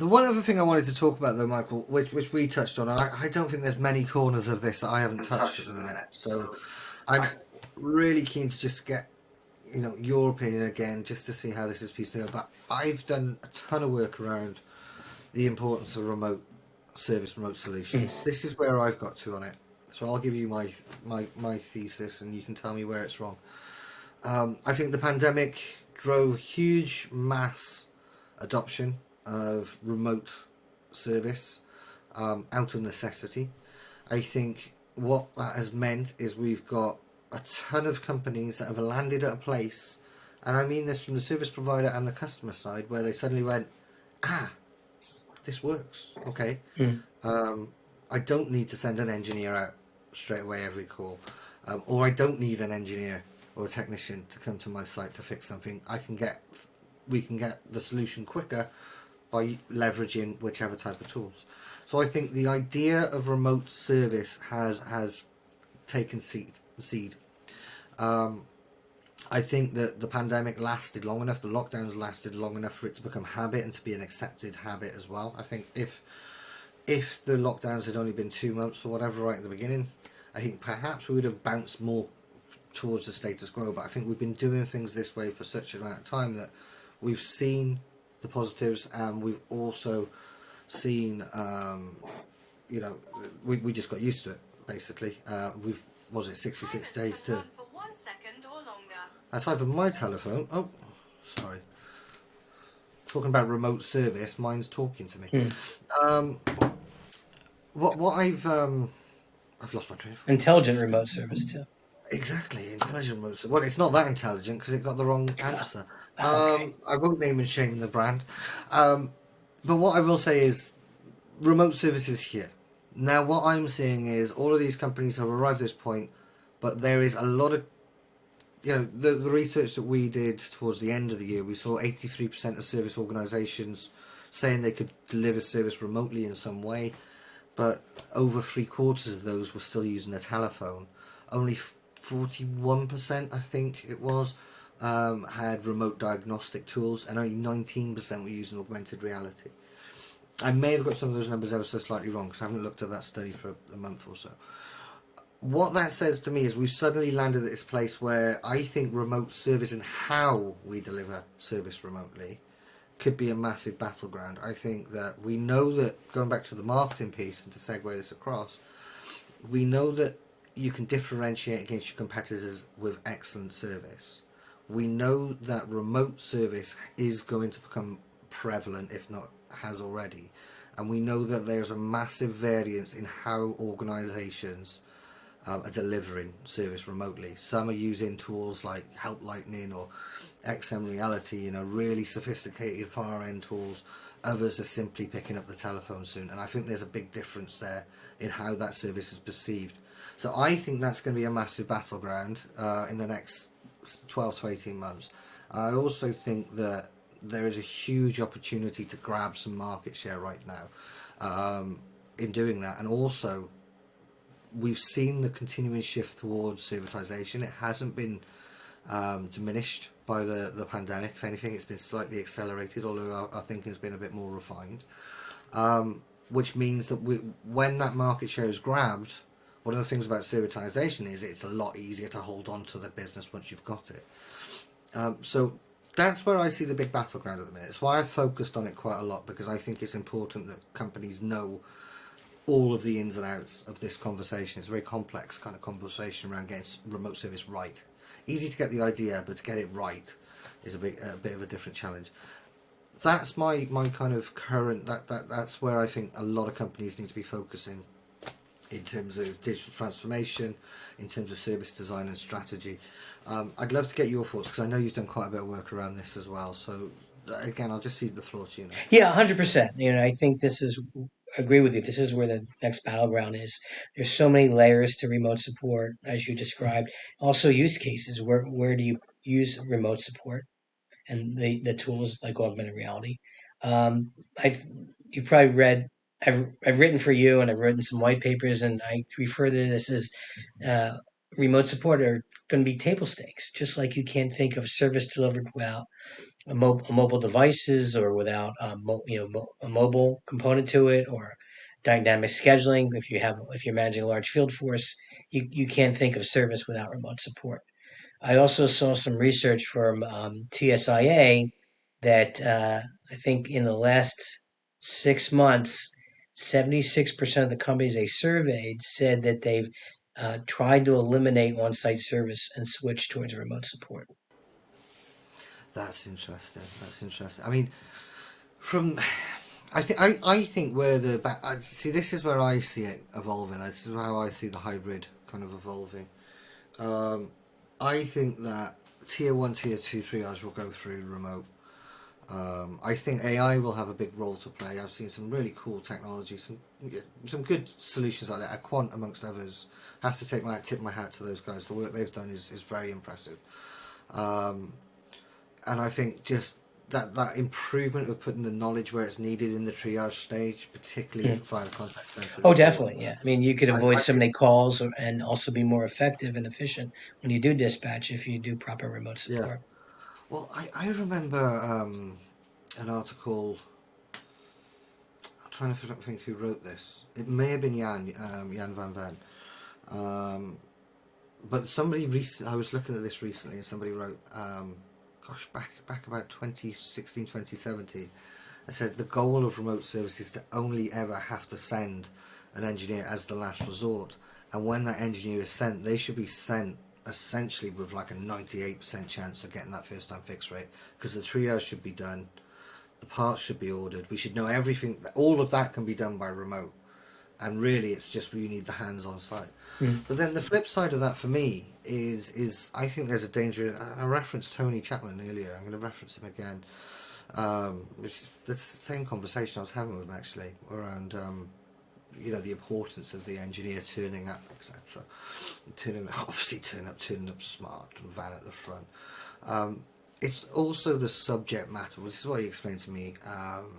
The one other thing I wanted to talk about, though, Michael, which we touched on, and I don't think there's many corners of this that I haven't touched at the minute. So I'm really keen to just get your opinion again, just to see how this is pieced together. But I've done a ton of work around the importance of remote service, remote solutions. This is where I've got to on it. So I'll give you my thesis, and you can tell me where it's wrong. I think the pandemic drove huge mass adoption of remote service out of necessity. I think what that has meant is we've got a ton of companies that have landed at a place, and I mean this from the service provider and the customer side, where they suddenly went, this works. Okay. I don't need to send an engineer out straight away every call, or I don't need an engineer or a technician to come to my site to fix something. We can get the solution quicker by leveraging whichever type of tools. So I think the idea of remote service has taken seed. I think that the pandemic lasted long enough, the lockdowns lasted long enough for it to become habit and to be an accepted habit as well. I think if the lockdowns had only been 2 months or whatever right at the beginning, I think perhaps we would have bounced more towards the status quo. But I think we've been doing things this way for such an amount of time that we've seen the positives, and we've also seen, we just got used to it, basically. Was it 66 days to... For 1 second or longer. That's either my telephone... Oh, sorry. Talking about remote service, mine's talking to me. What I've lost my train of thought. Intelligent remote service too. Exactly, intelligent remote service. Well, it's not that intelligent because it got the wrong answer. Okay. I won't name and shame the brand. But what I will say is remote service is here. Now, what I'm seeing is all of these companies have arrived at this point, but there is a lot of, the research that we did towards the end of the year, we saw 83% of service organisations saying they could deliver service remotely in some way, but over 3/4 of those were still using a telephone. Only 41%, I think it was, had remote diagnostic tools, and only 19% were using augmented reality. I may have got some of those numbers ever so slightly wrong because I haven't looked at that study for a month or so. What that says to me is we've suddenly landed at this place where I think remote service and how we deliver service remotely could be a massive battleground. I think that we know that, going back to the marketing piece and to segue this across, we know that you can differentiate against your competitors with excellent service. We know that remote service is going to become prevalent, if not has already, and we know that there's a massive variance in how organisations are delivering service remotely. Some are using tools like Help Lightning or XM Reality, really sophisticated far-end tools. Others are simply picking up the telephone soon, and I think there's a big difference there in how that service is perceived. So I think that's going to be a massive battleground in the next 12 to 18 months. I also think that there is a huge opportunity to grab some market share right now in doing that. And also, we've seen the continuing shift towards servitization. It hasn't been diminished by the pandemic. If anything, it's been slightly accelerated, although our thinking's been a bit more refined. Which means that when that market share is grabbed, one of the things about servitization is it's a lot easier to hold on to the business once you've got it. So that's where I see the big battleground at the minute. It's why I've focused on it quite a lot, because I think it's important that companies know all of the ins and outs of this conversation. It's a very complex kind of conversation around getting remote service right. Easy to get the idea, but to get it right is a bit of a different challenge. That's my kind of current, that's where I think a lot of companies need to be focusing in terms of digital transformation, in terms of service design and strategy. I'd love to get your thoughts, because I know you've done quite a bit of work around this as well. So again, I'll just cede the floor to you now. Yeah, 100%. I think agree with you. This is where the next battleground is. There's so many layers to remote support, as you described. Also, use cases. Where do you use remote support and the tools like augmented reality? You probably read. I've written for you, and I've written some white papers, and I refer to this as remote support are going to be table stakes, just like you can't think of service delivered without mobile devices or without a mobile component to it, or dynamic scheduling. If you're managing a large field force, you can't think of service without remote support. I also saw some research from TSIA that I think in the last 6 months, 76% of the companies they surveyed said that they've tried to eliminate on-site service and switch towards remote support. That's interesting. That's interesting. I mean, from I think where see, this is where I see it evolving. This is how I see the hybrid kind of evolving. Um, I think that tier one, tier two triage will go through remote. I think AI will have a big role to play. I've seen some really cool technology, some good solutions like that. Quant, amongst others, have to tip my hat to those guys. The work they've done is very impressive. Um, and I think just that improvement of putting the knowledge where it's needed in the triage stage, particularly via the contact center, Oh, is definitely. important. Yeah. I mean, you could avoid I so think, many calls and also be more effective and efficient when you do dispatch if you do proper remote yeah. support. Well, I remember an article. I'm trying to think who wrote this. It may have been Jan van Ven. Um, but somebody recent, I was looking at this recently, and somebody wrote, back about 2016, 2017. I said the goal of remote service is to only ever have to send an engineer as the last resort, and when that engineer is sent, they should be sent essentially with like a 98% chance of getting that first time fix rate, because the triage should be done, the parts should be ordered, we should know everything. All of that can be done by remote, and really it's just you need the hands on site. Mm. But then the flip side of that for me is I think there's a danger. I referenced Tony Chapman earlier. I'm going to reference him again. It's the same conversation I was having with him actually around the importance of the engineer turning up, etc. Turning up smart, van at the front. It's also the subject matter. This is what he explained to me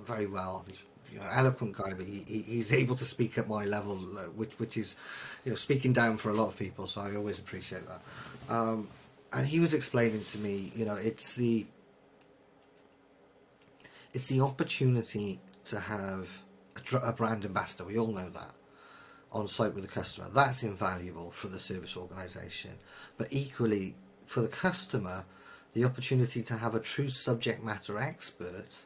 very well. He's eloquent guy, but he's able to speak at my level, which is speaking down for a lot of people. So I always appreciate that. And he was explaining to me, it's the opportunity to have a brand ambassador. We all know that on site with the customer. That's invaluable for the service organisation, but equally for the customer, the opportunity to have a true subject matter expert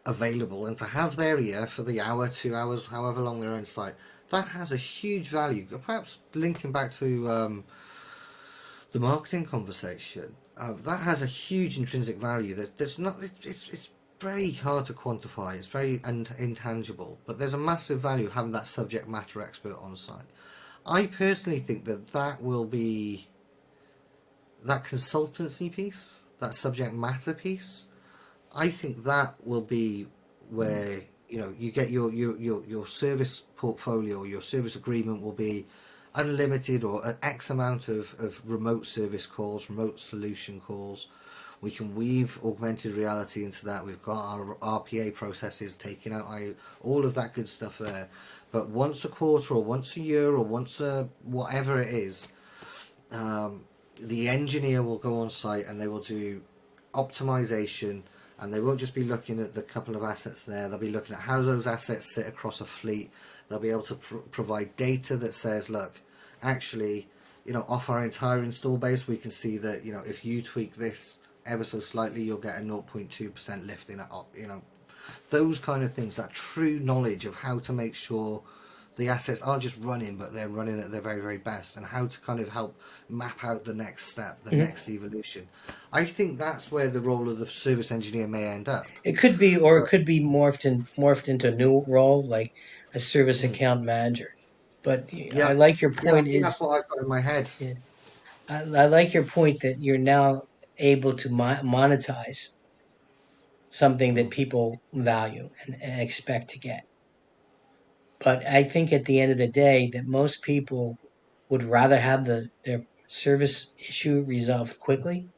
available and to have their ear for the hour, 2 hours, however long they're on site. That has a huge value. Perhaps linking back to the marketing conversation, that has a huge intrinsic value that's not. It's very hard to quantify. It's very intangible, but there's a massive value having that subject matter expert on site. I personally think that will be that consultancy piece, that subject matter piece. I think that will be where you get your service portfolio, your service agreement will be unlimited or an X amount of remote service calls, remote solution calls. We can weave augmented reality into that. We've got our RPA processes taking out all of that good stuff there. But once a quarter or once a year or once whatever it is, the engineer will go on site and they will do optimization, and they won't just be looking at the couple of assets there. They'll be looking at how those assets sit across a fleet. They'll be able to provide data that says, look, actually, off our entire install base, we can see that, if you tweak this ever so slightly, you'll get a 0.2% lift in it up, those kind of things, that true knowledge of how to make sure the assets aren't just running, but they're running at their very, very best, and how to kind of help map out the next step, the next evolution. I think that's where the role of the service engineer may end up. It could be, or it could be morphed into a new role, like a service Mm. account manager. But Yeah, I like your yeah, I point. think that's Is what I've got in my head. Yeah, I like your point that you're now able to monetize something that Mm. people value and expect to get. But I think at the end of the day, that most people would rather have their service issue resolved quickly,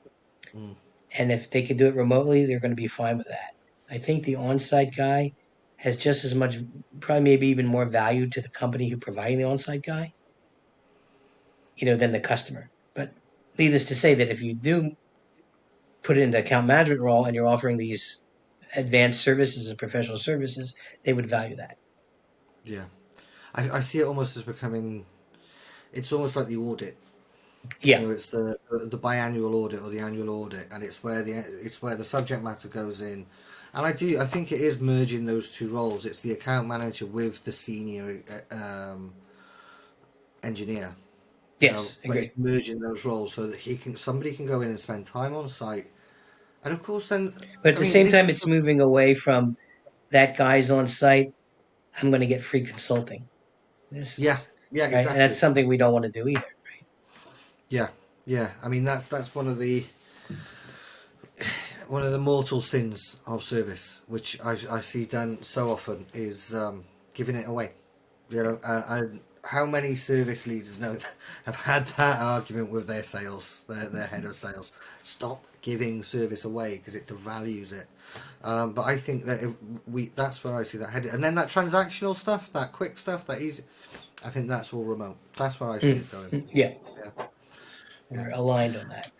Mm. and if they can do it remotely, they're going to be fine with that. I think the on-site guy has just as much, probably maybe even more value to the company who providing the on-site guy. than the customer. But needless to say that if you do put it into account management role and you're offering these advanced services and professional services, they would value that. Yeah, I see it almost as becoming. It's almost like the audit. Yeah. It's the biannual audit or the annual audit, and it's where the subject matter goes in. And I think it is merging those two roles. It's the account manager with the senior engineer. Yes. But it's Agreed. merging those roles so that somebody can go in and spend time on site. And of course, then, But at I the mean, same this time, is it's moving away from that guy's on site. I'm going to get free consulting. This yeah, is yeah, right, and that's exactly. something we don't want to do either. Yeah, yeah. I mean, that's one of the mortal sins of service, which I see done so often, is giving it away. And how many service leaders know have had that argument with their sales, their head of sales? Stop giving service away because it devalues it. But I think that that's where I see that headed. And then that transactional stuff, that quick stuff, that easy, I think that's all remote. That's where I see it going. Yeah, Yeah, yeah. we're aligned on that.